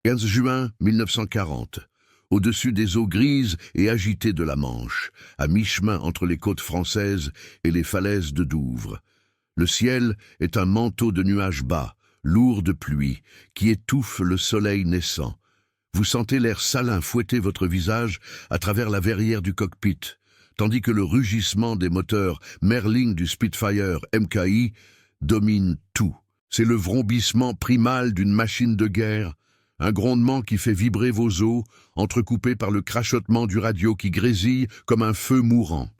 15 juin 1940. Au-dessus des eaux grises et agitées de la Manche, à mi-chemin entre les côtes françaises et les falaises de Douvres. Le ciel est un manteau de nuages bas, lourd de pluie, qui étouffe le soleil naissant. Vous sentez l'air salin fouetter votre visage à travers la verrière du cockpit, tandis que le rugissement des moteurs Merlin du Spitfire MKI domine tout. C'est le vrombissement primal d'une machine de guerre, un grondement qui fait vibrer vos os, entrecoupé par le crachotement du radio qui grésille comme un feu mourant.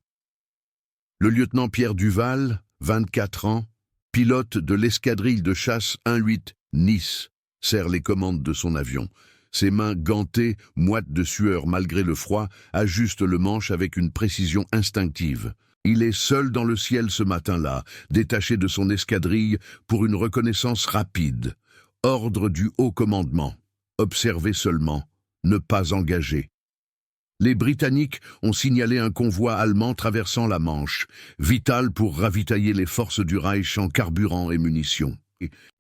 Le lieutenant Pierre Duval, 24 ans, pilote de l'escadrille de chasse 1-8 Nice, serre les commandes de son avion. Ses mains gantées, moites de sueur malgré le froid, ajustent le manche avec une précision instinctive. Il est seul dans le ciel ce matin-là, détaché de son escadrille pour une reconnaissance rapide. Ordre du haut commandement. Observer seulement, ne pas engager. Les Britanniques ont signalé un convoi allemand traversant la Manche, vital pour ravitailler les forces du Reich en carburant et munitions.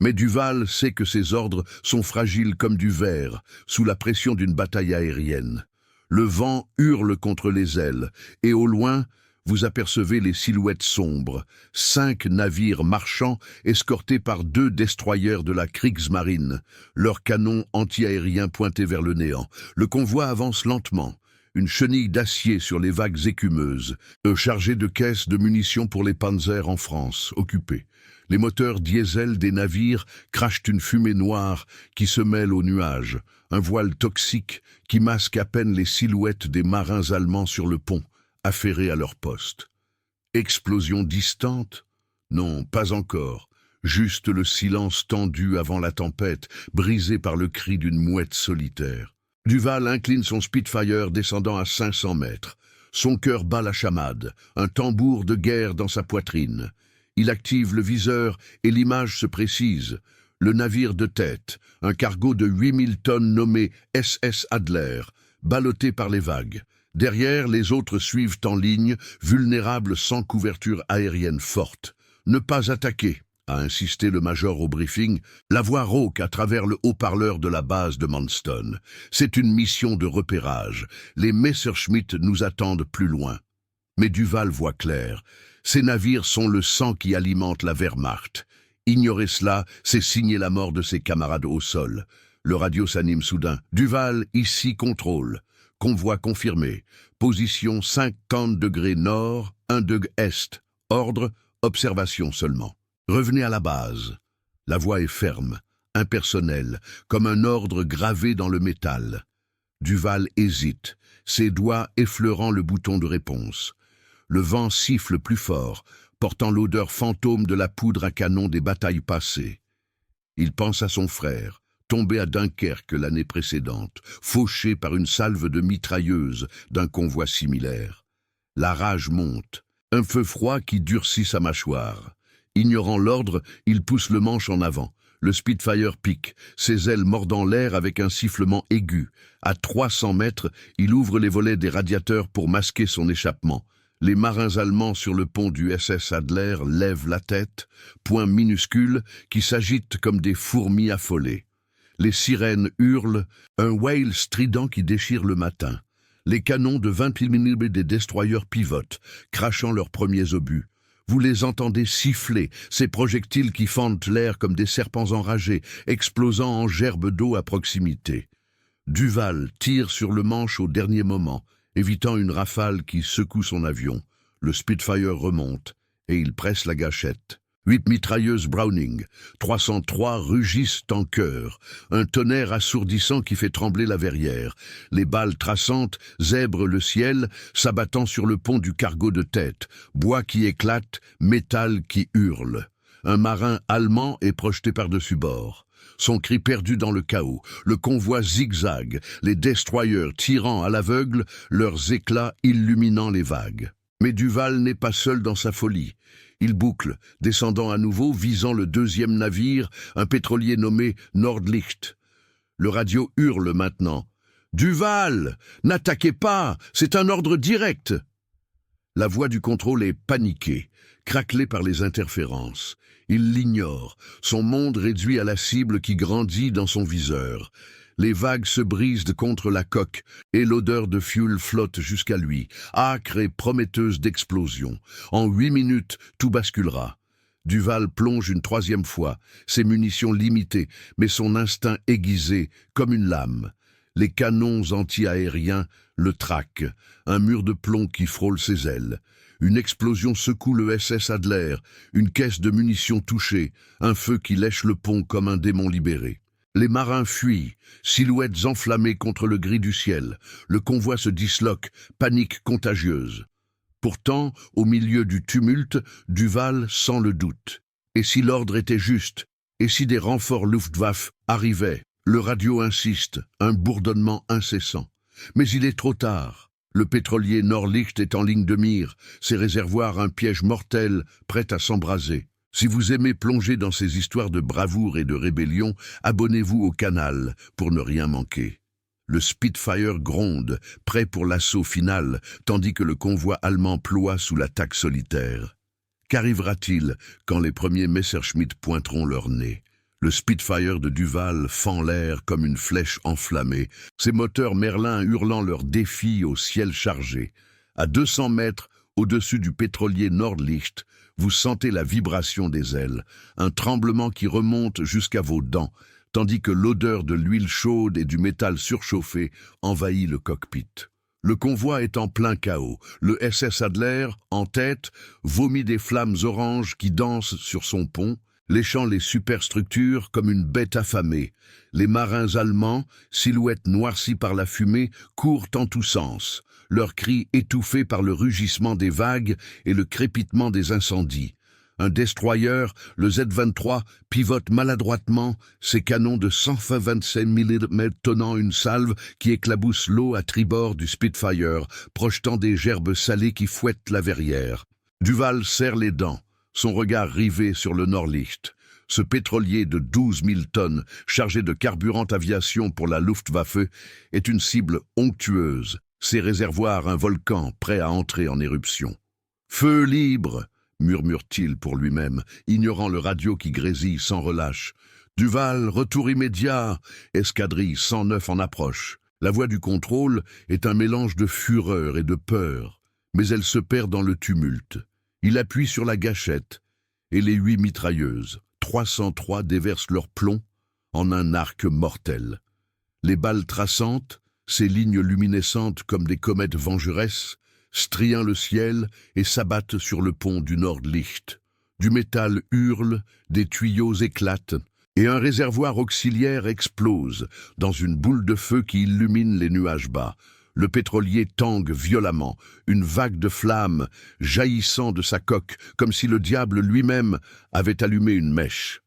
Mais Duval sait que ces ordres sont fragiles comme du verre, sous la pression d'une bataille aérienne. Le vent hurle contre les ailes, et au loin, vous apercevez les silhouettes sombres, 5 navires marchands escortés par 2 destroyers de la Kriegsmarine, leurs canons anti-aériens pointés vers le néant. Le convoi avance lentement, une chenille d'acier sur les vagues écumeuses, chargée de caisses de munitions pour les panzers en France, occupés. Les moteurs diesel des navires crachent une fumée noire qui se mêle aux nuages, un voile toxique qui masque à peine les silhouettes des marins allemands sur le pont, affairés à leur poste. Explosion distante? Non, pas encore. Juste le silence tendu avant la tempête, brisé par le cri d'une mouette solitaire. Duval incline son Spitfire descendant à 500 mètres. Son cœur bat la chamade, un tambour de guerre dans sa poitrine. Il active le viseur et l'image se précise. Le navire de tête, un cargo de 8000 tonnes nommé SS Adler, ballotté par les vagues. Derrière, les autres suivent en ligne, vulnérables sans couverture aérienne forte. Ne pas attaquer, a insisté le major au briefing, la voix rauque à travers le haut-parleur de la base de Manston. C'est une mission de repérage. Les Messerschmitt nous attendent plus loin. Mais Duval voit clair. Ces navires sont le sang qui alimente la Wehrmacht. Ignorer cela, c'est signer la mort de ses camarades au sol. Le radio s'anime soudain. Duval, ici contrôle. Convoi confirmé. Position 50 degrés nord, 1 degré est. Ordre, observation seulement. Revenez à la base. La voix est ferme, impersonnelle, comme un ordre gravé dans le métal. Duval hésite, ses doigts effleurant le bouton de réponse. Le vent siffle plus fort, portant l'odeur fantôme de la poudre à canon des batailles passées. Il pense à son frère, tombé à Dunkerque l'année précédente, fauché par une salve de mitrailleuses d'un convoi similaire. La rage monte, un feu froid qui durcit sa mâchoire. Ignorant l'ordre, il pousse le manche en avant. Le Spitfire pique, ses ailes mordant l'air avec un sifflement aigu. À 300 mètres, il ouvre les volets des radiateurs pour masquer son échappement. Les marins allemands sur le pont du SS Adler lèvent la tête, poings minuscules qui s'agitent comme des fourmis affolées. Les sirènes hurlent, un wail strident qui déchire le matin. Les canons de 20 mm des destroyers pivotent, crachant leurs premiers obus. Vous les entendez siffler, ces projectiles qui fendent l'air comme des serpents enragés, explosant en gerbes d'eau à proximité. Duval tire sur le manche au dernier moment, évitant une rafale qui secoue son avion. Le Spitfire remonte, et il presse la gâchette. 8 mitrailleuses Browning, 303 rugissent en chœur, un tonnerre assourdissant qui fait trembler la verrière. Les balles traçantes zèbrent le ciel, s'abattant sur le pont du cargo de tête, bois qui éclate, métal qui hurle. Un marin allemand est projeté par-dessus bord. Son cri perdu dans le chaos, le convoi zigzague, les destroyers tirant à l'aveugle, leurs éclats illuminant les vagues. Mais Duval n'est pas seul dans sa folie. Il boucle, descendant à nouveau, visant le 2e navire, un pétrolier nommé Nordlicht. Le radio hurle maintenant. « Duval, n'attaquez pas, c'est un ordre direct !» La voix du contrôle est paniquée, craquelée par les interférences. Il l'ignore, son monde réduit à la cible qui grandit dans son viseur. Les vagues se brisent contre la coque et l'odeur de fioul flotte jusqu'à lui, âcre et prometteuse d'explosion. En 8 minutes, tout basculera. Duval plonge une 3e fois, ses munitions limitées, mais son instinct aiguisé comme une lame. Les canons anti-aériens le traquent, un mur de plomb qui frôle ses ailes. Une explosion secoue le SS Adler, une caisse de munitions touchée, un feu qui lèche le pont comme un démon libéré. Les marins fuient, silhouettes enflammées contre le gris du ciel. Le convoi se disloque, panique contagieuse. Pourtant, au milieu du tumulte, Duval sent le doute. Et si l'ordre était juste? Et si des renforts Luftwaffe arrivaient? Le radio insiste, un bourdonnement incessant. Mais il est trop tard. Le pétrolier Nordlicht est en ligne de mire, ses réservoirs un piège mortel, prêt à s'embraser. Si vous aimez plonger dans ces histoires de bravoure et de rébellion, abonnez-vous au canal pour ne rien manquer. Le Spitfire gronde, prêt pour l'assaut final, tandis que le convoi allemand ploie sous l'attaque solitaire. Qu'arrivera-t-il quand les premiers Messerschmitt pointeront leur nez? Le Spitfire de Duval fend l'air comme une flèche enflammée, ses moteurs Merlin hurlant leur défi au ciel chargé. À 200 mètres, au-dessus du pétrolier Nordlicht, vous sentez la vibration des ailes, un tremblement qui remonte jusqu'à vos dents, tandis que l'odeur de l'huile chaude et du métal surchauffé envahit le cockpit. Le convoi est en plein chaos. Le SS Adler, en tête, vomit des flammes oranges qui dansent sur son pont, léchant les superstructures comme une bête affamée. Les marins allemands, silhouettes noircies par la fumée, courent en tous sens, leurs cris étouffés par le rugissement des vagues et le crépitement des incendies. Un destroyer, le Z-23, pivote maladroitement, ses canons de 125 mm tonnant une salve qui éclabousse l'eau à tribord du Spitfire, projetant des gerbes salées qui fouettent la verrière. Duval serre les dents, son regard rivé sur le Nordlicht. Ce pétrolier de 12 000 tonnes, chargé de carburant aviation pour la Luftwaffe, est une cible onctueuse, ses réservoirs un volcan prêt à entrer en éruption. « Feu libre !» murmure-t-il pour lui-même, ignorant le radio qui grésille sans relâche. « Duval, retour immédiat ! Escadrille 109 en approche. » La voix du contrôle est un mélange de fureur et de peur, mais elle se perd dans le tumulte. Il appuie sur la gâchette, et les 8 mitrailleuses, 303, déversent leur plomb en un arc mortel. Les balles traçantes, ces lignes luminescentes comme des comètes vengeresses, striant le ciel et s'abattent sur le pont du Nordlicht. Du métal hurle, des tuyaux éclatent, et un réservoir auxiliaire explose dans une boule de feu qui illumine les nuages bas. Le pétrolier tangue violemment, une vague de flammes jaillissant de sa coque, comme si le diable lui-même avait allumé une mèche.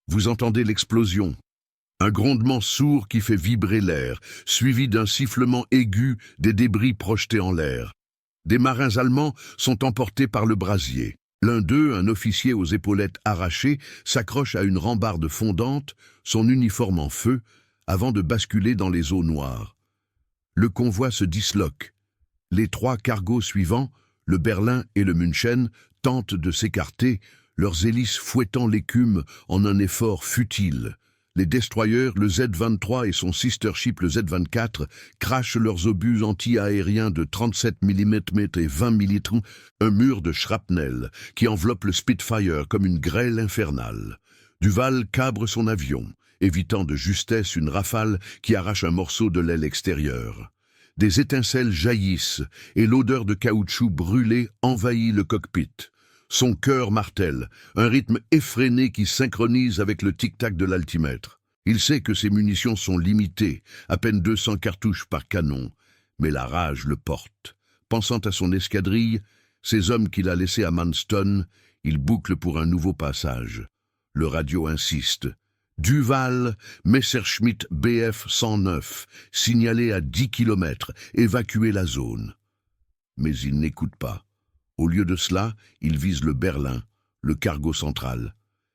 Vous entendez l'explosion. Un grondement sourd qui fait vibrer l'air, suivi d'un sifflement aigu des débris projetés en l'air. Des marins allemands sont emportés par le brasier. L'un d'eux, un officier aux épaulettes arrachées, s'accroche à une rambarde fondante, son uniforme en feu, avant de basculer dans les eaux noires. Le convoi se disloque. Les 3 cargos suivants, le Berlin et le München, tentent de s'écarter, leurs hélices fouettant l'écume en un effort futile. Les destroyers, le Z-23 et son sister ship, le Z-24, crachent leurs obus anti-aériens de 37 mm et 20 mm, un mur de shrapnel qui enveloppe le Spitfire comme une grêle infernale. Duval cabre son avion, évitant de justesse une rafale qui arrache un morceau de l'aile extérieure. Des étincelles jaillissent et l'odeur de caoutchouc brûlé envahit le cockpit. Son cœur martèle, un rythme effréné qui synchronise avec le tic-tac de l'altimètre. Il sait que ses munitions sont limitées, à peine 200 cartouches par canon, mais la rage le porte. Pensant à son escadrille, ces hommes qu'il a laissés à Manston, il boucle pour un nouveau passage. Le radio insiste. Duval, Messerschmitt Bf 109, signalé à 10 km, évacuez la zone. Mais il n'écoute pas. Au lieu de cela, il vise le Berlin, le cargo central.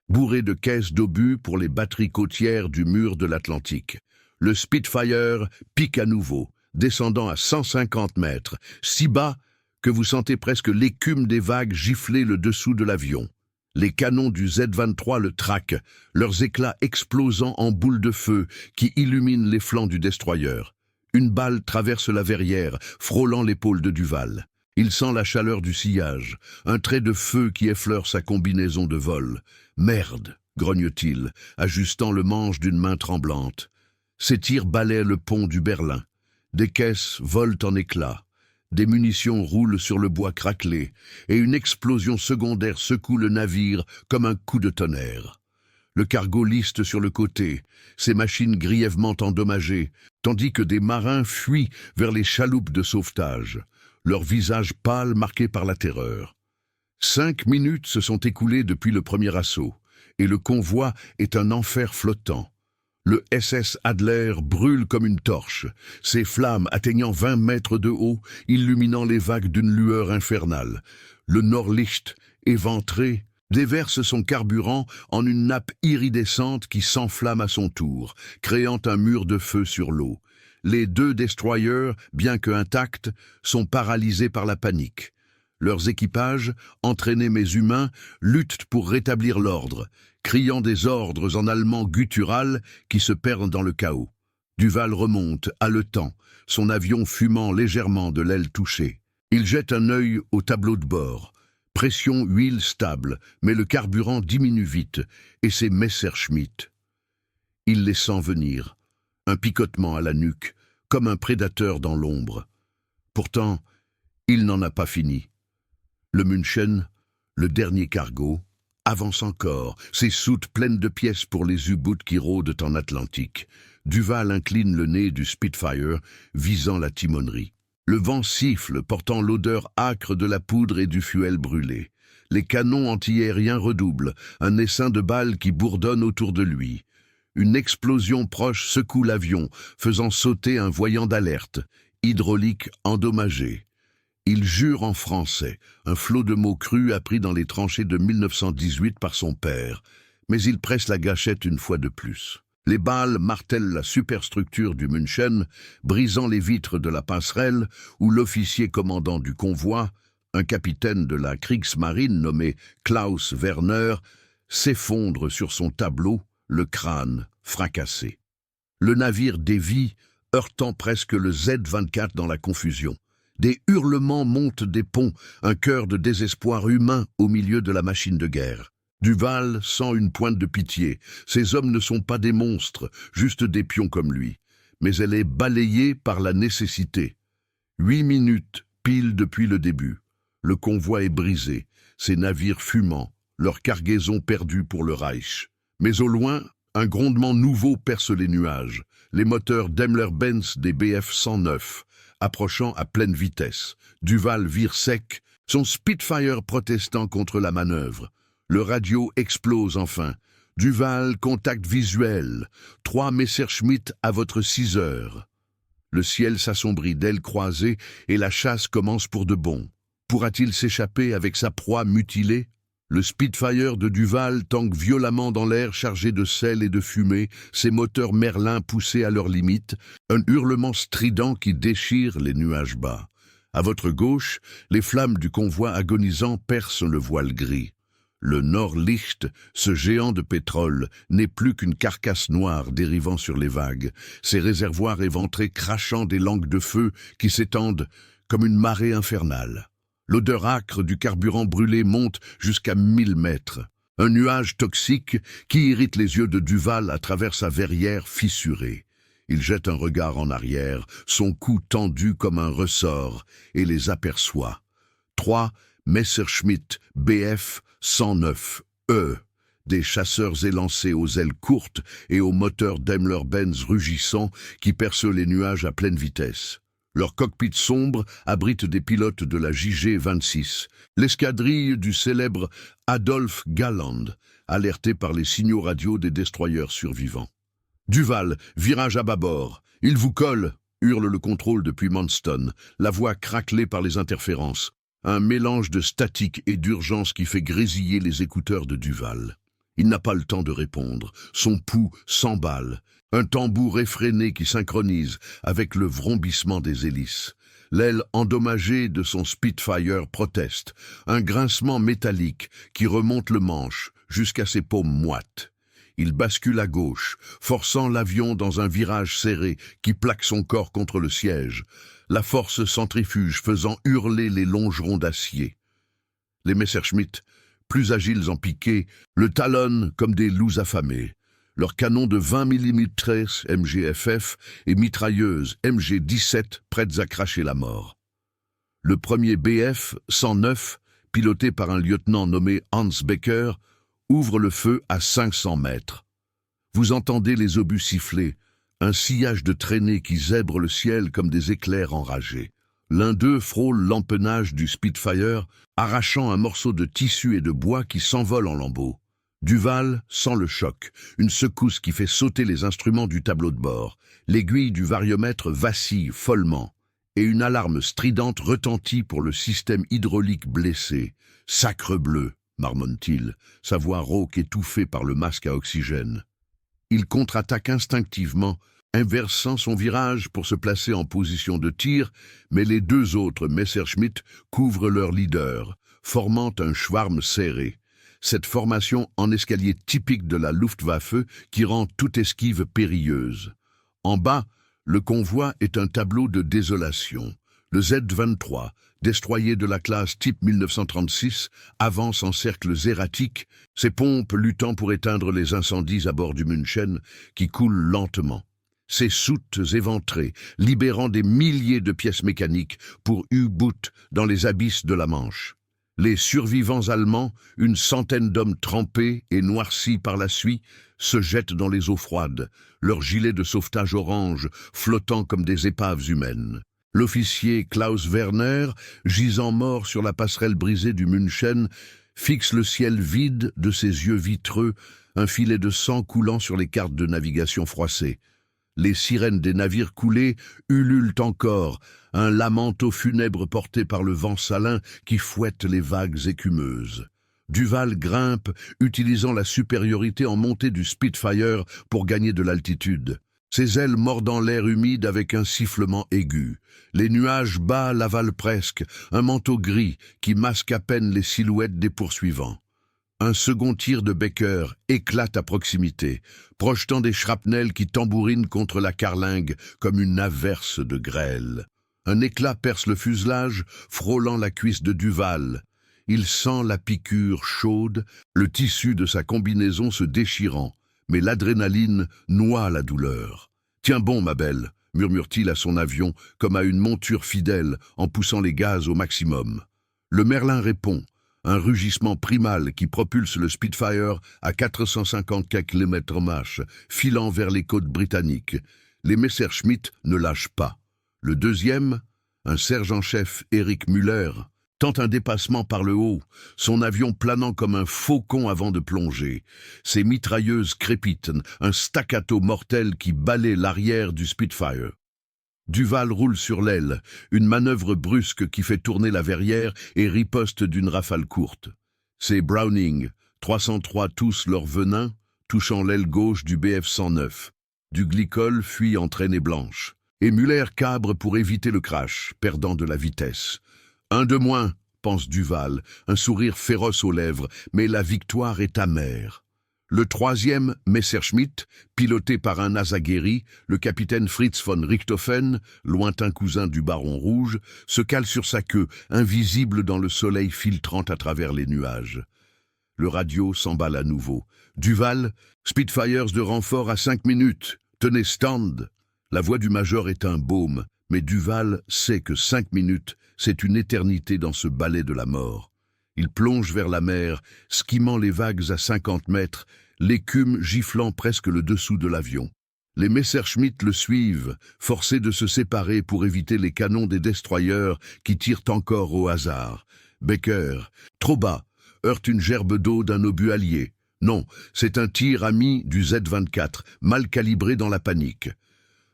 Bourré de caisses d'obus pour les batteries côtières du mur de l'Atlantique. Le Spitfire pique à nouveau, descendant à 150 mètres, si bas que vous sentez presque l'écume des vagues gifler le dessous de l'avion. Les canons du Z-23 le traquent, leurs éclats explosant en boules de feu qui illuminent les flancs du destroyer. Une balle traverse la verrière, frôlant l'épaule de Duval. Il sent la chaleur du sillage, un trait de feu qui effleure sa combinaison de vol. « Merde !» grogne-t-il, ajustant le manche d'une main tremblante. Ses tirs balaient le pont du Berlin. Des caisses volent en éclats. Des munitions roulent sur le bois craquelé, et une explosion secondaire secoue le navire comme un coup de tonnerre. Le cargo liste sur le côté, ses machines grièvement endommagées, tandis que des marins fuient vers les chaloupes de sauvetage, leurs visages pâles marqués par la terreur. 5 minutes se sont écoulées depuis le premier assaut, et le convoi est un enfer flottant. Le SS Adler brûle comme une torche, ses flammes atteignant 20 mètres de haut, illuminant les vagues d'une lueur infernale. Le Nordlicht, éventré, déverse son carburant en une nappe iridescente qui s'enflamme à son tour, créant un mur de feu sur l'eau. Les 2 destroyers, bien que intacts, sont paralysés par la panique. Leurs équipages, entraînés mais humains, luttent pour rétablir l'ordre, criant des ordres en allemand guttural qui se perdent dans le chaos. Duval remonte, haletant, son avion fumant légèrement de l'aile touchée. Il jette un œil au tableau de bord. Pression huile stable, mais le carburant diminue vite, et c'est Messerschmitt. Il les sent venir, un picotement à la nuque, comme un prédateur dans l'ombre. Pourtant, il n'en a pas fini. Le München, le dernier cargo, avance encore, ses soutes pleines de pièces pour les U-boots qui rôdent en Atlantique. Duval incline le nez du Spitfire, visant la timonerie. Le vent siffle, portant l'odeur âcre de la poudre et du fuel brûlé. Les canons antiaériens redoublent, un essaim de balles qui bourdonne autour de lui. Une explosion proche secoue l'avion, faisant sauter un voyant d'alerte, hydraulique endommagé. Il jure en français, un flot de mots crus appris dans les tranchées de 1918 par son père, mais il presse la gâchette une fois de plus. Les balles martèlent la superstructure du München, brisant les vitres de la passerelle où l'officier commandant du convoi, un capitaine de la Kriegsmarine nommé Klaus Werner, s'effondre sur son tableau, le crâne fracassé. Le navire dévie, heurtant presque le Z-24 dans la confusion. Des hurlements montent des ponts, un chœur de désespoir humain au milieu de la machine de guerre. Duval sent une pointe de pitié. Ces hommes ne sont pas des monstres, juste des pions comme lui. Mais elle est balayée par la nécessité. 8 minutes, pile depuis le début. Le convoi est brisé, ses navires fumant, leur cargaison perdue pour le Reich. Mais au loin, un grondement nouveau perce les nuages. Les moteurs Daimler-Benz des Bf-109, approchant à pleine vitesse. Duval vire sec, son Spitfire protestant contre la manœuvre. Le radio explose enfin. Duval, contact visuel. 3 Messerschmitt à votre 6 heures. Le ciel s'assombrit d'ailes croisées et la chasse commence pour de bon. Pourra-t-il s'échapper avec sa proie mutilée? Le Spitfire de Duval tangue violemment dans l'air chargé de sel et de fumée, ses moteurs Merlin poussés à leur limite, un hurlement strident qui déchire les nuages bas. À votre gauche, les flammes du convoi agonisant percent le voile gris. Le Nordlicht, ce géant de pétrole, n'est plus qu'une carcasse noire dérivant sur les vagues, ses réservoirs éventrés crachant des langues de feu qui s'étendent comme une marée infernale. L'odeur âcre du carburant brûlé monte jusqu'à 1000 mètres. Un nuage toxique qui irrite les yeux de Duval à travers sa verrière fissurée. Il jette un regard en arrière, son cou tendu comme un ressort, et les aperçoit. 3 Messerschmitt Bf 109E, des chasseurs élancés aux ailes courtes et aux moteurs Daimler-Benz rugissants qui percent les nuages à pleine vitesse. Leur cockpit sombre abrite des pilotes de la JG-26, l'escadrille du célèbre Adolf Galland, alerté par les signaux radio des destroyers survivants. Duval, virage à bâbord. Il vous colle, hurle le contrôle depuis Manston, la voix craquelée par les interférences. Un mélange de statique et d'urgence qui fait grésiller les écouteurs de Duval. Il n'a pas le temps de répondre. Son pouls s'emballe. Un tambour effréné qui synchronise avec le vrombissement des hélices. L'aile endommagée de son Spitfire proteste, un grincement métallique qui remonte le manche jusqu'à ses paumes moites. Il bascule à gauche, forçant l'avion dans un virage serré qui plaque son corps contre le siège, la force centrifuge faisant hurler les longerons d'acier. Les Messerschmitt, plus agiles en piqué, le talonnent comme des loups affamés. Leurs canons de 20 mm MGFF et mitrailleuses MG-17 prêtes à cracher la mort. Le premier BF 109, piloté par un lieutenant nommé Hans Becker, ouvre le feu à 500 mètres. Vous entendez les obus siffler, un sillage de traînées qui zèbre le ciel comme des éclairs enragés. L'un d'eux frôle l'empennage du Spitfire, arrachant un morceau de tissu et de bois qui s'envole en lambeaux. Duval sent le choc, une secousse qui fait sauter les instruments du tableau de bord. L'aiguille du variomètre vacille follement, et une alarme stridente retentit pour le système hydraulique blessé. « Sacre bleu !» marmonne-t-il, sa voix rauque étouffée par le masque à oxygène. Il contre-attaque instinctivement, inversant son virage pour se placer en position de tir, mais les deux autres Messerschmitt couvrent leur leader, formant un schwarm serré. Cette formation en escalier typique de la Luftwaffe qui rend toute esquive périlleuse. En bas, le convoi est un tableau de désolation. Le Z-23, destroyer de la classe type 1936, avance en cercles erratiques, ses pompes luttant pour éteindre les incendies à bord du München qui coulent lentement. Ses soutes éventrées, libérant des milliers de pièces mécaniques pour U-boot dans les abysses de la Manche. Les survivants allemands, une centaine d'hommes trempés et noircis par la suie, se jettent dans les eaux froides, leurs gilets de sauvetage orange flottant comme des épaves humaines. L'officier Klaus Werner, gisant mort sur la passerelle brisée du München, fixe le ciel vide de ses yeux vitreux, un filet de sang coulant sur les cartes de navigation froissées. Les sirènes des navires coulés ululent encore, un lamento funèbre porté par le vent salin qui fouette les vagues écumeuses. Duval grimpe, utilisant la supériorité en montée du Spitfire pour gagner de l'altitude. Ses ailes mordant l'air humide avec un sifflement aigu. Les nuages bas l'avalent presque, un manteau gris qui masque à peine les silhouettes des poursuivants. Un second tir de Becker éclate à proximité, projetant des shrapnels qui tambourinent contre la carlingue comme une averse de grêle. Un éclat perce le fuselage, frôlant la cuisse de Duval. Il sent la piqûre chaude, le tissu de sa combinaison se déchirant, mais l'adrénaline noie la douleur. « Tiens bon, ma belle !» murmure-t-il à son avion, comme à une monture fidèle, en poussant les gaz au maximum. Le Merlin répond, un rugissement primal qui propulse le Spitfire à 450 km/h, filant vers les côtes britanniques. Les Messerschmitt ne lâchent pas. Le deuxième, un sergent-chef Erich Müller, tente un dépassement par le haut, son avion planant comme un faucon avant de plonger. Ses mitrailleuses crépitent, un staccato mortel qui balaie l'arrière du Spitfire. Duval roule sur l'aile, une manœuvre brusque qui fait tourner la verrière et riposte d'une rafale courte. Ses Browning 303 toussent leur venin, touchant l'aile gauche du Bf-109. Du glycol fuit en traînée blanche. Et Müller cabre pour éviter le crash, perdant de la vitesse. Un de moins, pense Duval, un sourire féroce aux lèvres, mais la victoire est amère. Le troisième, Messerschmitt, piloté par un as aguerri, le capitaine Fritz von Richthofen, lointain cousin du baron rouge, se cale sur sa queue, invisible dans le soleil filtrant à travers les nuages. Le radio s'emballe à nouveau. Duval, Spitfires de renfort à 5 minutes. Tenez stand. La voix du major est un baume, mais Duval sait que 5 minutes, c'est une éternité dans ce balai de la mort. Il plonge vers la mer, skimant les vagues à 50 mètres, l'écume giflant presque le dessous de l'avion. Les Messerschmitt le suivent, forcés de se séparer pour éviter les canons des destroyers qui tirent encore au hasard. Becker, trop bas, heurte une gerbe d'eau d'un obus allié. Non, c'est un tir ami du Z-24, mal calibré dans la panique.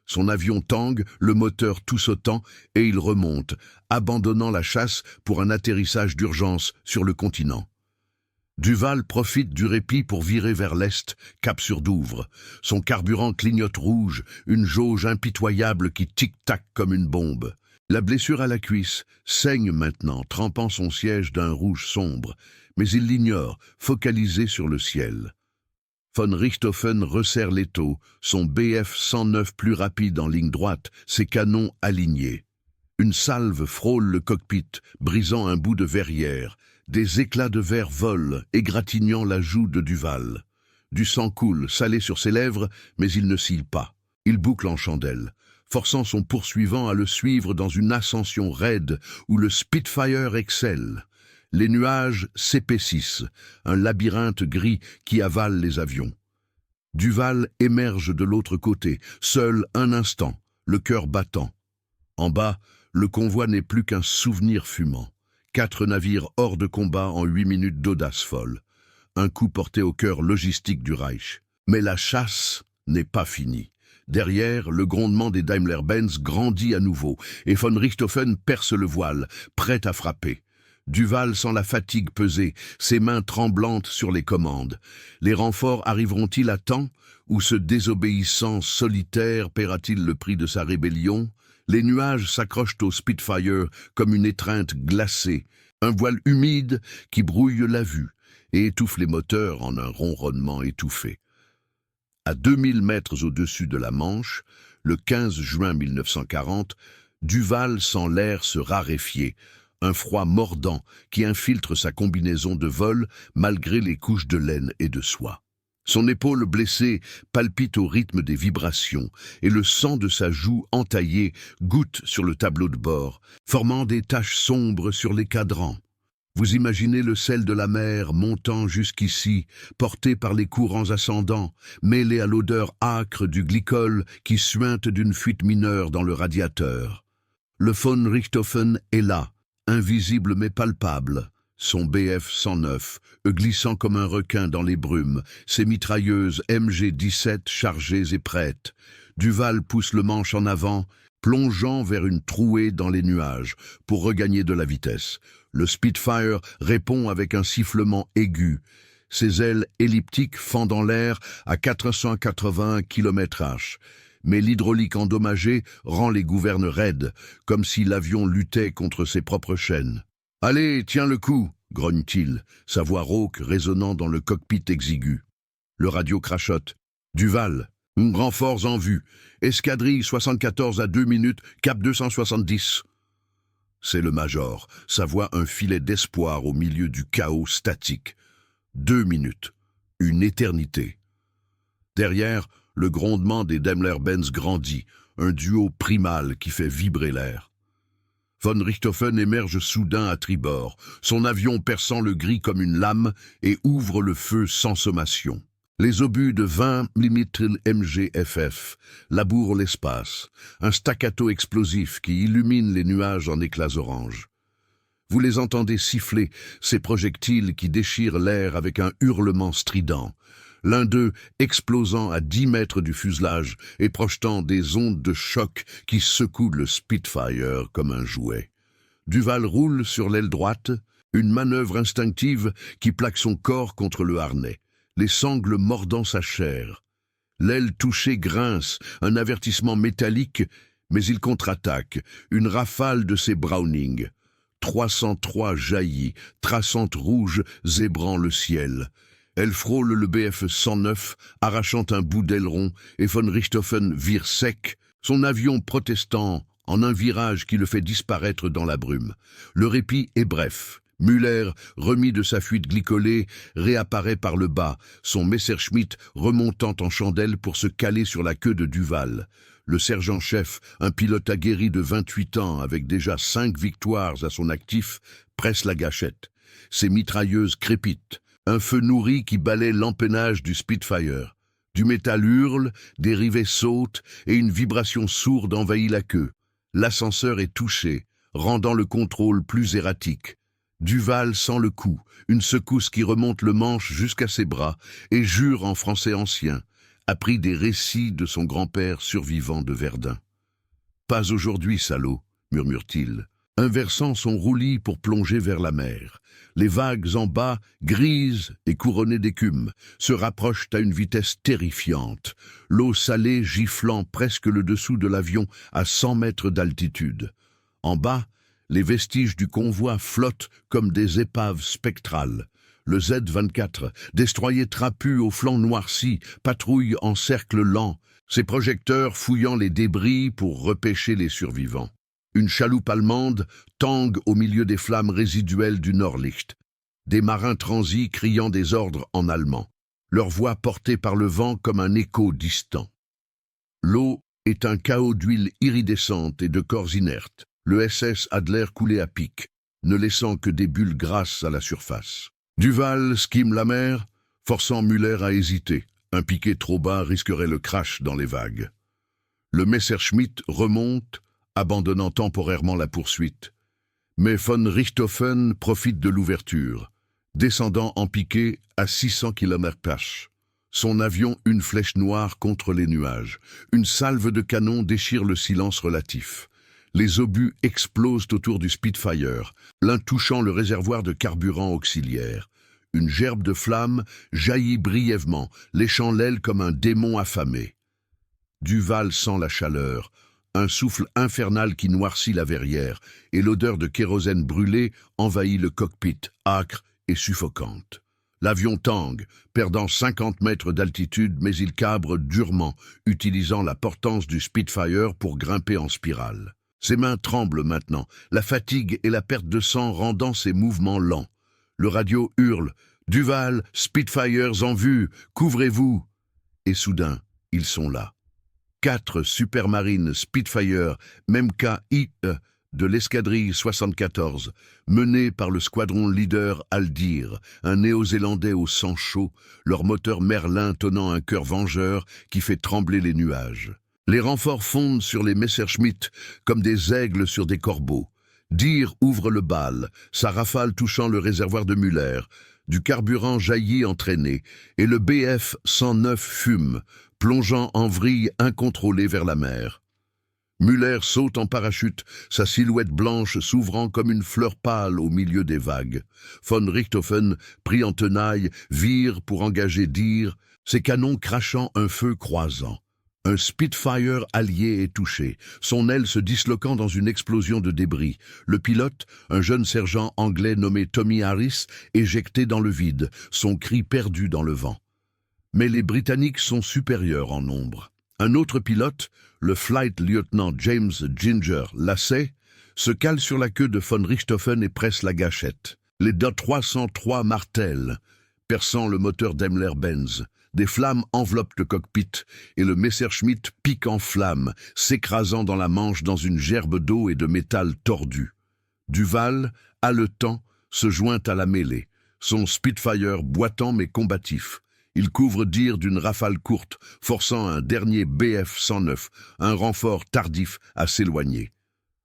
Son avion tangue, le moteur tout sautant, et il remonte, abandonnant la chasse pour un atterrissage d'urgence sur le continent. Duval profite du répit pour virer vers l'est, cap sur Douvres. Son carburant clignote rouge, une jauge impitoyable qui tic-tac comme une bombe. La blessure à la cuisse saigne maintenant, trempant son siège d'un rouge sombre, mais il l'ignore, focalisé sur le ciel. Von Richthofen resserre l'étau, son Bf 109 plus rapide en ligne droite, ses canons alignés. Une salve frôle le cockpit, brisant un bout de verrière. Des éclats de verre volent, égratignant la joue de Duval. Du sang coule, salé sur ses lèvres, mais il ne cille pas. Il boucle en chandelle, forçant son poursuivant à le suivre dans une ascension raide où le Spitfire excelle. Les nuages s'épaississent, un labyrinthe gris qui avale les avions. Duval émerge de l'autre côté, seul un instant, le cœur battant. En bas, le convoi n'est plus qu'un souvenir fumant. 4 navires hors de combat en 8 minutes d'audace folle. Un coup porté au cœur logistique du Reich. Mais la chasse n'est pas finie. Derrière, le grondement des Daimler-Benz grandit à nouveau, et von Richthofen perce le voile, prêt à frapper. Duval sent la fatigue peser, ses mains tremblantes sur les commandes. Les renforts arriveront-ils à temps, ou ce désobéissant solitaire paiera-t-il le prix de sa rébellion? Les nuages s'accrochent au Spitfire comme une étreinte glacée, un voile humide qui brouille la vue et étouffe les moteurs en un ronronnement étouffé. À 2000 mètres au-dessus de la Manche, le 15 juin 1940, Duval sent l'air se raréfier, un froid mordant qui infiltre sa combinaison de vol malgré les couches de laine et de soie. Son épaule blessée palpite au rythme des vibrations et le sang de sa joue entaillée goutte sur le tableau de bord, formant des taches sombres sur les cadrans. Vous imaginez le sel de la mer montant jusqu'ici, porté par les courants ascendants, mêlé à l'odeur âcre du glycol qui suinte d'une fuite mineure dans le radiateur. Le von Richthofen est là, invisible mais palpable. Son Bf 109, glissant comme un requin dans les brumes, ses mitrailleuses MG-17 chargées et prêtes. Duval pousse le manche en avant, plongeant vers une trouée dans les nuages, pour regagner de la vitesse. Le Spitfire répond avec un sifflement aigu, ses ailes elliptiques fendant l'air à 480 km/h. Mais l'hydraulique endommagée rend les gouvernes raides, comme si l'avion luttait contre ses propres chaînes. « Allez, tiens le coup !» grogne-t-il, sa voix rauque résonnant dans le cockpit exigu. Le radio crachote. « Duval, renforts en vue. Escadrille 74 à 2 minutes, cap 270. » C'est le major, sa voix un filet d'espoir au milieu du chaos statique. 2 minutes. Une éternité. Derrière, le grondement des Daimler-Benz grandit, un duo primal qui fait vibrer l'air. Von Richthofen émerge soudain à tribord, son avion perçant le gris comme une lame et ouvre le feu sans sommation. Les obus de 20 mm MGFF labourent l'espace, un staccato explosif qui illumine les nuages en éclats oranges. Vous les entendez siffler, ces projectiles qui déchirent l'air avec un hurlement strident. L'un d'eux explosant à 10 mètres du fuselage et projetant des ondes de choc qui secouent le Spitfire comme un jouet. Duval roule sur l'aile droite, une manœuvre instinctive qui plaque son corps contre le harnais, les sangles mordant sa chair. L'aile touchée grince, un avertissement métallique, mais il contre-attaque, une rafale de ses Browning. 303 jaillit, traçante rouge zébrant le ciel. Elle frôle le Bf 109, arrachant un bout d'aileron, et von Richthofen vire sec, son avion protestant en un virage qui le fait disparaître dans la brume. Le répit est bref. Müller, remis de sa fuite glycolée, réapparaît par le bas, son Messerschmitt remontant en chandelle pour se caler sur la queue de Duval. Le sergent-chef, un pilote aguerri de 28 ans avec déjà 5 victoires à son actif, presse la gâchette. Ses mitrailleuses crépitent. Un feu nourri qui balaie l'empennage du Spitfire. Du métal hurle, des rivets sautent et une vibration sourde envahit la queue. L'ascenseur est touché, rendant le contrôle plus erratique. Duval sent le coup, une secousse qui remonte le manche jusqu'à ses bras et jure en français ancien, appris des récits de son grand-père survivant de Verdun. « Pas aujourd'hui, salaud !» murmure-t-il, inversant son roulis pour plonger vers la mer. Les vagues en bas, grises et couronnées d'écume, se rapprochent à une vitesse terrifiante, l'eau salée giflant presque le dessous de l'avion à 100 mètres d'altitude. En bas, les vestiges du convoi flottent comme des épaves spectrales. Le Z-24, destroyer trapu aux flancs noircis, patrouille en cercle lent, ses projecteurs fouillant les débris pour repêcher les survivants. Une chaloupe allemande tangue au milieu des flammes résiduelles du Nordlicht. Des marins transis criant des ordres en allemand, leur voix portée par le vent comme un écho distant. L'eau est un chaos d'huile iridescente et de corps inertes. Le SS Adler coulait à pic, ne laissant que des bulles grasses à la surface. Duval skime la mer, forçant Müller à hésiter. Un piquet trop bas risquerait le crash dans les vagues. Le Messerschmitt remonte, abandonnant temporairement la poursuite. Mais von Richthofen profite de l'ouverture, descendant en piqué à 600 km/h. Son avion une flèche noire contre les nuages. Une salve de canon déchire le silence relatif. Les obus explosent autour du Spitfire, l'un touchant le réservoir de carburant auxiliaire. Une gerbe de flammes jaillit brièvement, léchant l'aile comme un démon affamé. Duval sent la chaleur, un souffle infernal qui noircit la verrière, et l'odeur de kérosène brûlé envahit le cockpit, âcre et suffocante. L'avion tangue, perdant 50 mètres d'altitude, mais il cabre durement, utilisant la portance du Spitfire pour grimper en spirale. Ses mains tremblent maintenant, la fatigue et la perte de sang rendant ses mouvements lents. Le radio hurle « Duval, Spitfires en vue, couvrez-vous !» Et soudain, ils sont là. 4 supermarines Spitfire, MKIE, de l'escadrille 74, menés par le squadron leader Aldir, un néo-zélandais au sang chaud, leur moteur Merlin tonnant un cœur vengeur qui fait trembler les nuages. Les renforts fondent sur les Messerschmitt comme des aigles sur des corbeaux. Dir ouvre le bal, sa rafale touchant le réservoir de Müller. Du carburant jaillit entraîné, et le Bf 109 fume, plongeant en vrille incontrôlée vers la mer. Müller saute en parachute, sa silhouette blanche s'ouvrant comme une fleur pâle au milieu des vagues. Von Richthofen, pris en tenaille, vire pour engager Dir, ses canons crachant un feu croisant. Un Spitfire allié est touché, son aile se disloquant dans une explosion de débris. Le pilote, un jeune sergent anglais nommé Tommy Harris, éjecté dans le vide, son cri perdu dans le vent. Mais les Britanniques sont supérieurs en nombre. Un autre pilote, le Flight Lieutenant James Ginger Lassay, se cale sur la queue de von Richthofen et presse la gâchette. Les DA-303 martèlent, perçant le moteur Daimler-Benz. Des flammes enveloppent le cockpit et le Messerschmitt pique en flammes, s'écrasant dans la Manche dans une gerbe d'eau et de métal tordu. Duval, haletant, se joint à la mêlée, son Spitfire boitant mais combatif. Il couvre Dir d'une rafale courte, forçant un dernier Bf 109, un renfort tardif, à s'éloigner.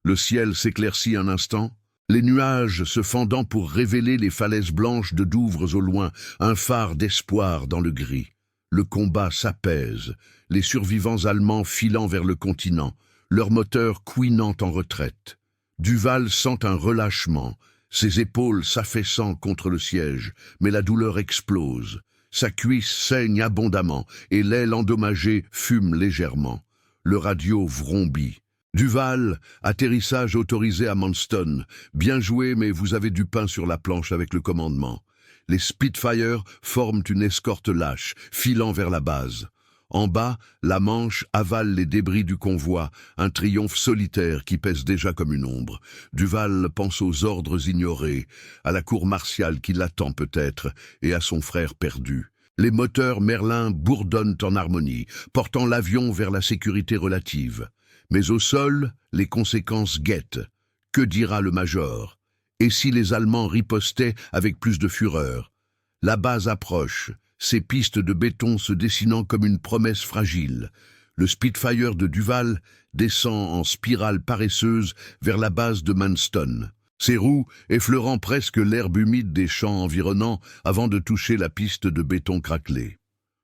Le ciel s'éclaircit un instant, les nuages se fendant pour révéler les falaises blanches de Douvres au loin, un phare d'espoir dans le gris. Le combat s'apaise, les survivants allemands filant vers le continent, leur moteur couinant en retraite. Duval sent un relâchement, ses épaules s'affaissant contre le siège, mais la douleur explose. Sa cuisse saigne abondamment et l'aile endommagée fume légèrement. Le radio vrombit. Duval, atterrissage autorisé à Manston. Bien joué, mais vous avez du pain sur la planche avec le commandement. Les Spitfire forment une escorte lâche, filant vers la base. En bas, la Manche avale les débris du convoi, un triomphe solitaire qui pèse déjà comme une ombre. Duval pense aux ordres ignorés, à la cour martiale qui l'attend peut-être, et à son frère perdu. Les moteurs Merlin bourdonnent en harmonie, portant l'avion vers la sécurité relative. Mais au sol, les conséquences guettent. Que dira le major? Et si les Allemands ripostaient avec plus de fureur? La base approche, ses pistes de béton se dessinant comme une promesse fragile. Le Spitfire de Duval descend en spirale paresseuse vers la base de Manston, ses roues effleurant presque l'herbe humide des champs environnants avant de toucher la piste de béton craquelé.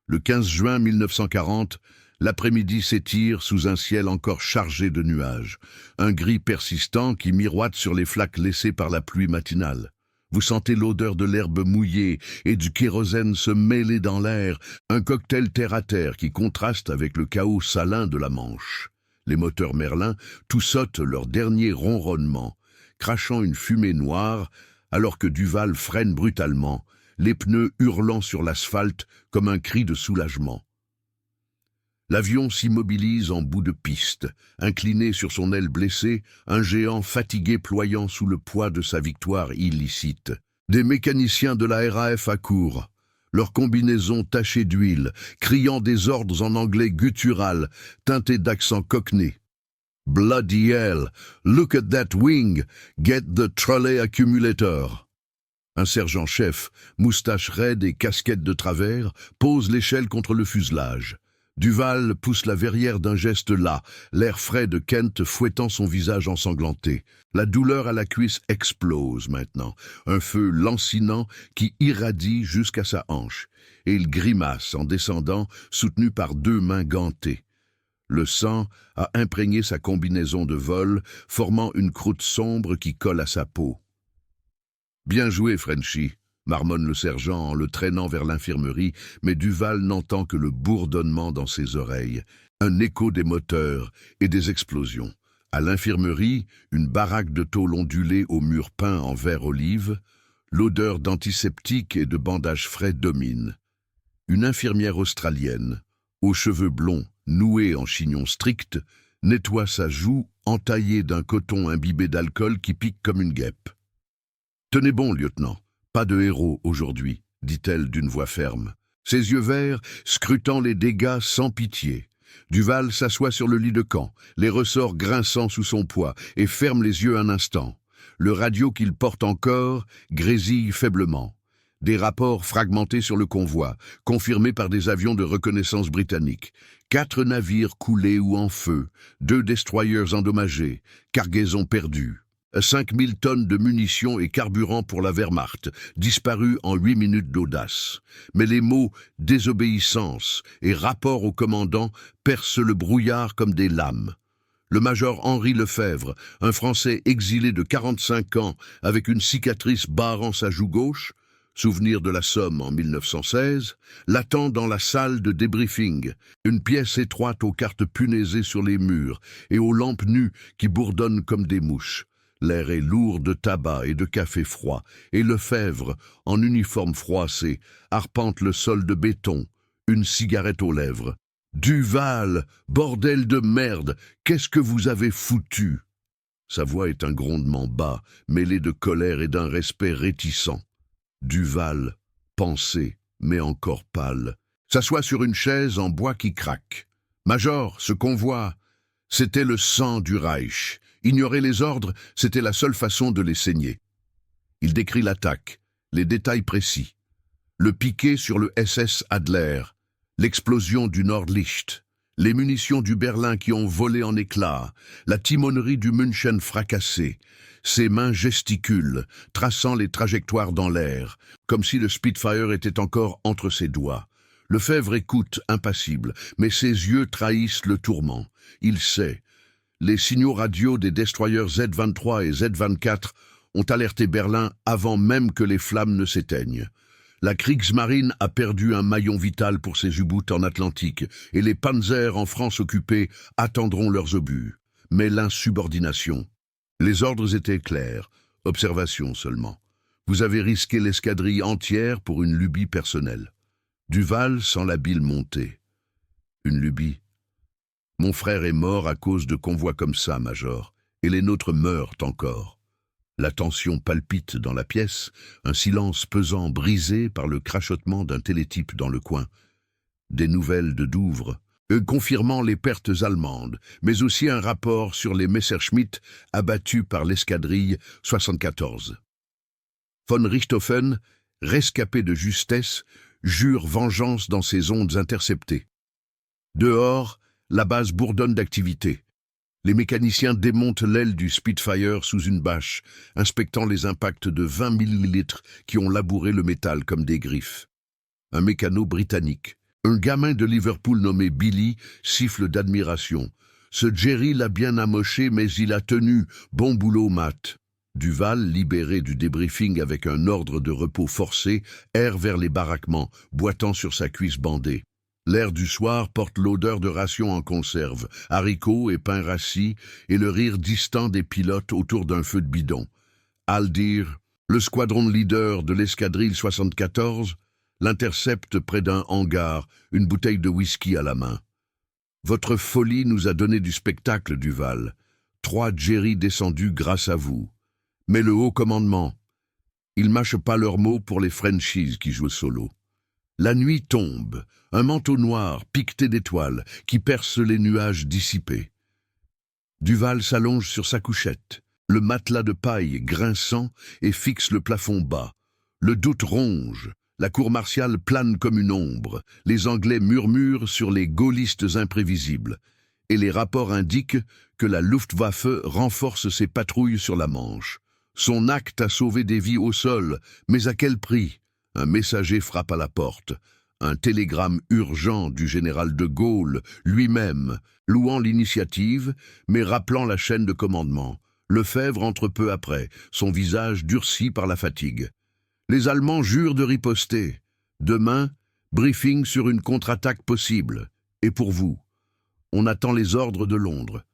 Le 15 juin 1940, l'après-midi s'étire sous un ciel encore chargé de nuages, un gris persistant qui miroite sur les flaques laissées par la pluie matinale. Vous sentez l'odeur de l'herbe mouillée et du kérosène se mêler dans l'air, un cocktail terre-à-terre qui contraste avec le chaos salin de la Manche. Les moteurs Merlin toussotent leur dernier ronronnement, crachant une fumée noire, alors que Duval freine brutalement, les pneus hurlant sur l'asphalte comme un cri de soulagement. L'avion s'immobilise en bout de piste, incliné sur son aile blessée, un géant fatigué ployant sous le poids de sa victoire illicite. Des mécaniciens de la RAF accourent, leurs combinaisons tachées d'huile, criant des ordres en anglais guttural, teintés d'accent cockney. Bloody hell, look at that wing, get the trolley accumulator. Un sergent-chef, moustache raide et casquette de travers, pose l'échelle contre le fuselage. Duval pousse la verrière d'un geste las, l'air frais de Kent fouettant son visage ensanglanté. La douleur à la cuisse explose maintenant, un feu lancinant qui irradie jusqu'à sa hanche, et il grimace en descendant, soutenu par 2 mains gantées. Le sang a imprégné sa combinaison de vol, formant une croûte sombre qui colle à sa peau. « Bien joué, Frenchy !» marmonne le sergent en le traînant vers l'infirmerie, mais Duval n'entend que le bourdonnement dans ses oreilles, un écho des moteurs et des explosions. À l'infirmerie, une baraque de tôle ondulée aux murs peints en vert olive, l'odeur d'antiseptique et de bandages frais domine. Une infirmière australienne, aux cheveux blonds, noués en chignon strict, nettoie sa joue entaillée d'un coton imbibé d'alcool qui pique comme une guêpe. « Tenez bon, lieutenant. Pas de héros aujourd'hui, dit-elle d'une voix ferme. Ses yeux verts scrutant les dégâts sans pitié. Duval s'assoit sur le lit de camp, les ressorts grinçant sous son poids, et ferme les yeux un instant. Le radio qu'il porte encore grésille faiblement. Des rapports fragmentés sur le convoi, confirmés par des avions de reconnaissance britanniques. 4 navires coulés ou en feu, 2 destroyers endommagés, cargaison perdue. 5000 tonnes de munitions et carburant pour la Wehrmacht, disparus en 8 minutes d'audace. Mais les mots « désobéissance » et « rapport au commandant » percent le brouillard comme des lames. Le major Henri Lefebvre, un Français exilé de 45 ans avec une cicatrice barrant sa joue gauche, souvenir de la Somme en 1916, l'attend dans la salle de débriefing, une pièce étroite aux cartes punaisées sur les murs et aux lampes nues qui bourdonnent comme des mouches. L'air est lourd de tabac et de café froid, et Lefebvre, en uniforme froissé, arpente le sol de béton, une cigarette aux lèvres. « Duval, bordel de merde, qu'est-ce que vous avez foutu ?» Sa voix est un grondement bas, mêlé de colère et d'un respect réticent. Duval, pensé, mais encore pâle, s'assoit sur une chaise en bois qui craque. « Major, ce convoi, c'était le sang du Reich. Ignorer les ordres, c'était la seule façon de les saigner. » Il décrit l'attaque, les détails précis. Le piqué sur le SS Adler, l'explosion du Nordlicht, les munitions du Berlin qui ont volé en éclats, la timonerie du München fracassée. Ses mains gesticulent, traçant les trajectoires dans l'air, comme si le Spitfire était encore entre ses doigts. Lefebvre écoute, impassible, mais ses yeux trahissent le tourment. Il sait. Les signaux radio des destroyers Z-23 et Z-24 ont alerté Berlin avant même que les flammes ne s'éteignent. La Kriegsmarine a perdu un maillon vital pour ses U-boots en Atlantique et les Panzers en France occupée attendront leurs obus. Mais l'insubordination. Les ordres étaient clairs, observation seulement. Vous avez risqué l'escadrille entière pour une lubie personnelle. Duval sent la bile monter. Une lubie. Mon frère est mort à cause de convois comme ça, Major, et les nôtres meurent encore. La tension palpite dans la pièce, un silence pesant brisé par le crachotement d'un télétype dans le coin. Des nouvelles de Douvres, confirmant les pertes allemandes, mais aussi un rapport sur les Messerschmitt abattus par l'escadrille 74. Von Richthofen, rescapé de justesse, jure vengeance dans ses ondes interceptées. Dehors, la base bourdonne d'activité. Les mécaniciens démontent l'aile du Spitfire sous une bâche, inspectant les impacts de 20 millilitres qui ont labouré le métal comme des griffes. Un mécano britannique, un gamin de Liverpool nommé Billy, siffle d'admiration. Ce Jerry l'a bien amoché, mais il a tenu. Bon boulot, Matt. Duval, libéré du débriefing avec un ordre de repos forcé, erre vers les baraquements, boitant sur sa cuisse bandée. L'air du soir porte l'odeur de rations en conserve, haricots et pain rassis, et le rire distant des pilotes autour d'un feu de bidon. Aldir, le squadron leader de l'escadrille 74, l'intercepte près d'un hangar, une bouteille de whisky à la main. Votre folie nous a donné du spectacle, Duval. 3 Jerry descendus grâce à vous. Mais le haut commandement, ils mâchent pas leurs mots pour les Frenchies qui jouent solo. La nuit tombe, un manteau noir piqueté d'étoiles qui perce les nuages dissipés. Duval s'allonge sur sa couchette, le matelas de paille grinçant et fixe le plafond bas. Le doute ronge, la cour martiale plane comme une ombre, les Anglais murmurent sur les gaullistes imprévisibles, et les rapports indiquent que la Luftwaffe renforce ses patrouilles sur la Manche. Son acte a sauvé des vies au sol, mais à quel prix? Un messager frappe à la porte. Un télégramme urgent du général de Gaulle, lui-même, louant l'initiative, mais rappelant la chaîne de commandement. Lefebvre entre peu après, son visage durci par la fatigue. Les Allemands jurent de riposter. Demain, briefing sur une contre-attaque possible. Et pour vous, on attend les ordres de Londres.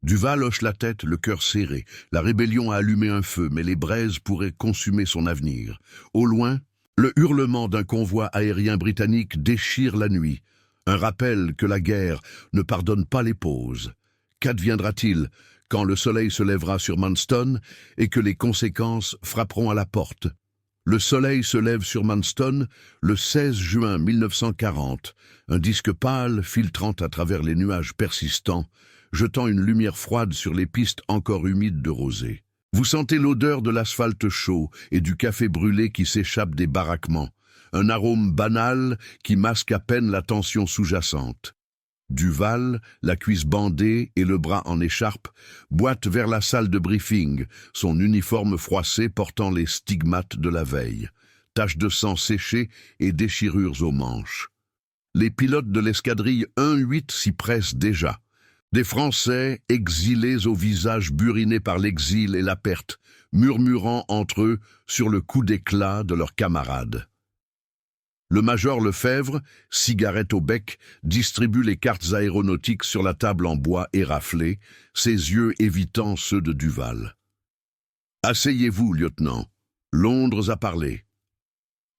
Duval hoche la tête, le cœur serré. La rébellion a allumé un feu, mais les braises pourraient consumer son avenir. Au loin, le hurlement d'un convoi aérien britannique déchire la nuit. Un rappel que la guerre ne pardonne pas les pauses. Qu'adviendra-t-il quand le soleil se lèvera sur Manston et que les conséquences frapperont à la porte? Le soleil se lève sur Manston le 16 juin 1940, un disque pâle filtrant à travers les nuages persistants, jetant une lumière froide sur les pistes encore humides de rosée. Vous sentez l'odeur de l'asphalte chaud et du café brûlé qui s'échappe des baraquements, un arôme banal qui masque à peine la tension sous-jacente. Duval, la cuisse bandée et le bras en écharpe, boite vers la salle de briefing, son uniforme froissé portant les stigmates de la veille, taches de sang séchées et déchirures aux manches. Les pilotes de l'escadrille 1-8 s'y pressent déjà. Des Français exilés au visage buriné par l'exil et la perte, murmurant entre eux sur le coup d'éclat de leurs camarades. Le major Lefebvre, cigarette au bec, distribue les cartes aéronautiques sur la table en bois éraflée, ses yeux évitant ceux de Duval. « Asseyez-vous, lieutenant. Londres a parlé. »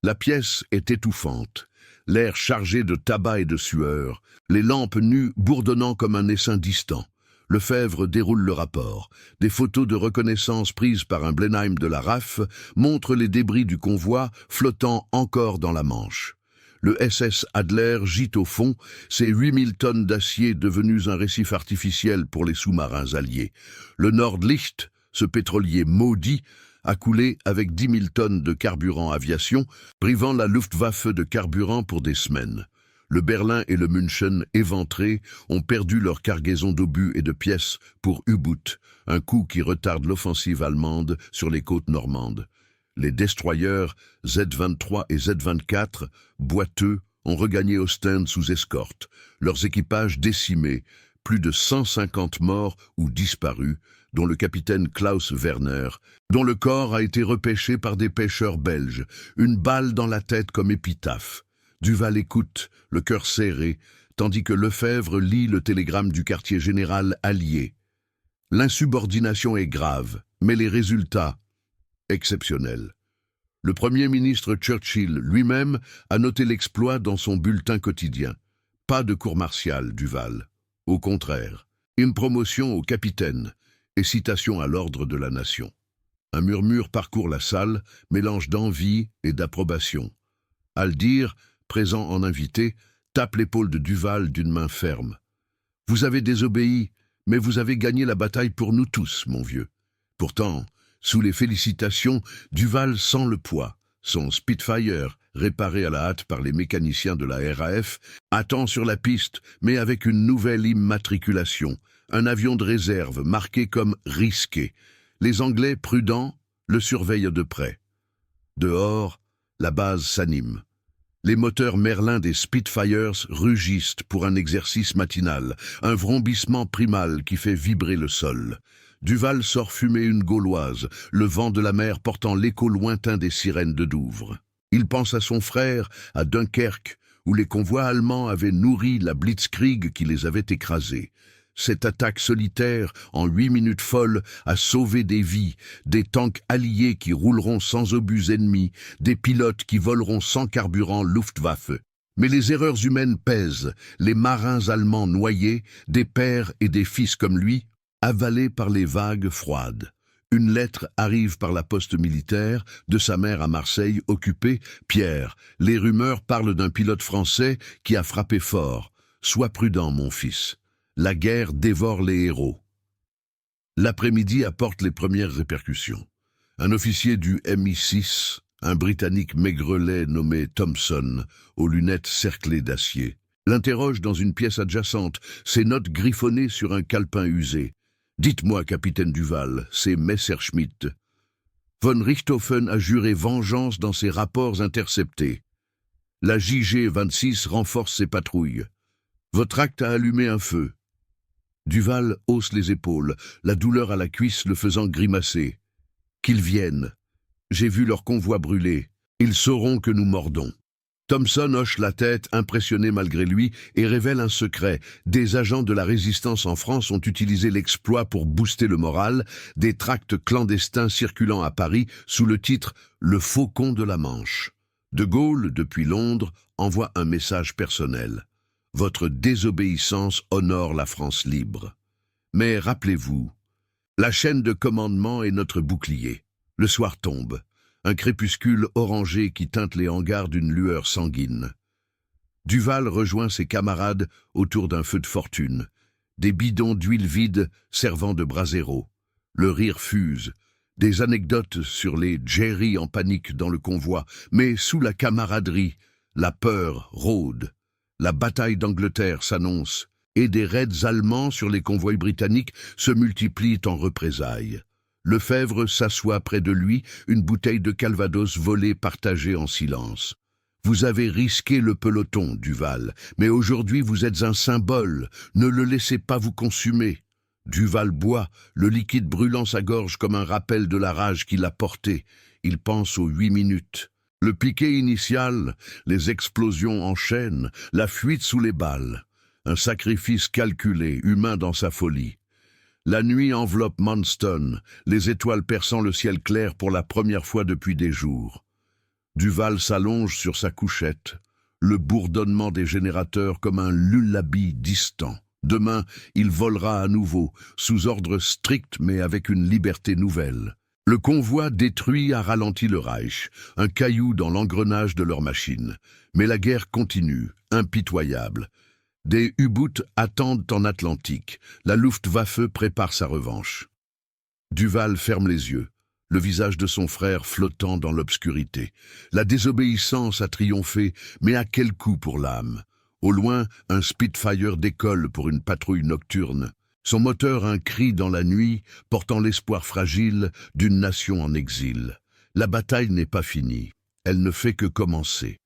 La pièce est étouffante, l'air chargé de tabac et de sueur, les lampes nues bourdonnant comme un essaim distant. Lefebvre déroule le rapport. Des photos de reconnaissance prises par un Blenheim de la RAF montrent les débris du convoi flottant encore dans la Manche. Le SS Adler gît au fond, ses 8000 tonnes d'acier devenues un récif artificiel pour les sous-marins alliés. Le Nordlicht, ce pétrolier maudit, a coulé avec 10 000 tonnes de carburant aviation, privant la Luftwaffe de carburant pour des semaines. Le Berlin et le München, éventrés, ont perdu leur cargaison d'obus et de pièces pour U-Boot, un coup qui retarde l'offensive allemande sur les côtes normandes. Les destroyers Z-23 et Z-24, boiteux, ont regagné Ostende sous escorte, leurs équipages décimés, plus de 150 morts ou disparus, dont le capitaine Klaus Werner, dont le corps a été repêché par des pêcheurs belges, une balle dans la tête comme épitaphe. Duval écoute, le cœur serré, tandis que Lefebvre lit le télégramme du quartier général allié. L'insubordination est grave, mais les résultats, exceptionnels. Le Premier ministre Churchill lui-même a noté l'exploit dans son bulletin quotidien. Pas de cour martiale, Duval. Au contraire, une promotion au capitaine et citation à l'ordre de la nation. Un murmure parcourt la salle, mélange d'envie et d'approbation. Aldir, présent en invité, tape l'épaule de Duval d'une main ferme. « Vous avez désobéi, mais vous avez gagné la bataille pour nous tous, mon vieux. » Pourtant, sous les félicitations, Duval sent le poids. Son Spitfire, réparé à la hâte par les mécaniciens de la RAF, attend sur la piste, mais avec une nouvelle immatriculation, un avion de réserve marqué comme « risqué ». Les Anglais, prudents, le surveillent de près. Dehors, la base s'anime. Les moteurs Merlin des Spitfires rugissent pour un exercice matinal, un vrombissement primal qui fait vibrer le sol. Duval sort fumer une gauloise, le vent de la mer portant l'écho lointain des sirènes de Douvres. Il pense à son frère, à Dunkerque, où les convois allemands avaient nourri la Blitzkrieg qui les avait écrasés. Cette attaque solitaire, en 8 minutes folles, a sauvé des vies, des tanks alliés qui rouleront sans obus ennemis, des pilotes qui voleront sans carburant Luftwaffe. Mais les erreurs humaines pèsent, les marins allemands noyés, des pères et des fils comme lui, avalés par les vagues froides. Une lettre arrive par la poste militaire, de sa mère à Marseille, occupée. Pierre, les rumeurs parlent d'un pilote français qui a frappé fort. Sois prudent, mon fils. La guerre dévore les héros. L'après-midi apporte les premières répercussions. Un officier du MI6, un Britannique maigrelet nommé Thompson, aux lunettes cerclées d'acier, l'interroge dans une pièce adjacente, ses notes griffonnées sur un calepin usé. « Dites-moi, capitaine Duval, c'est Messerschmitt. » Von Richthofen a juré vengeance dans ses rapports interceptés. La JG-26 renforce ses patrouilles. Votre acte a allumé un feu. Duval hausse les épaules, la douleur à la cuisse le faisant grimacer. Qu'ils viennent. J'ai vu leur convoi brûler. Ils sauront que nous mordons. Thompson hoche la tête, impressionné malgré lui, et révèle un secret. Des agents de la résistance en France ont utilisé l'exploit pour booster le moral, des tracts clandestins circulant à Paris sous le titre « Le Faucon de la Manche ». De Gaulle, depuis Londres, envoie un message personnel. Votre désobéissance honore la France libre. Mais rappelez-vous, la chaîne de commandement est notre bouclier. Le soir tombe, un crépuscule orangé qui teinte les hangars d'une lueur sanguine. Duval rejoint ses camarades autour d'un feu de fortune, des bidons d'huile vide servant de brasero. Le rire fuse, des anecdotes sur les Jerry en panique dans le convoi, mais sous la camaraderie, la peur rôde. La bataille d'Angleterre s'annonce, et des raids allemands sur les convois britanniques se multiplient en représailles. Lefebvre s'assoit près de lui, une bouteille de Calvados volée partagée en silence. Vous avez risqué le peloton, Duval, mais aujourd'hui vous êtes un symbole, ne le laissez pas vous consumer. Duval boit, le liquide brûlant sa gorge comme un rappel de la rage qu'il a portée. Il pense aux 8 minutes. Le piquet initial, les explosions en chaîne, la fuite sous les balles. Un sacrifice calculé, humain dans sa folie. La nuit enveloppe Manston, les étoiles perçant le ciel clair pour la première fois depuis des jours. Duval s'allonge sur sa couchette, le bourdonnement des générateurs comme un lullaby distant. Demain, il volera à nouveau, sous ordre strict mais avec une liberté nouvelle. Le convoi détruit a ralenti le Reich, un caillou dans l'engrenage de leur machine. Mais la guerre continue, impitoyable. Des U-boots attendent en Atlantique. La Luftwaffe prépare sa revanche. Duval ferme les yeux, le visage de son frère flottant dans l'obscurité. La désobéissance a triomphé, mais à quel coût pour l'âme? Au loin, un Spitfire décolle pour une patrouille nocturne. Son moteur un cri dans la nuit, portant l'espoir fragile d'une nation en exil. La bataille n'est pas finie, elle ne fait que commencer.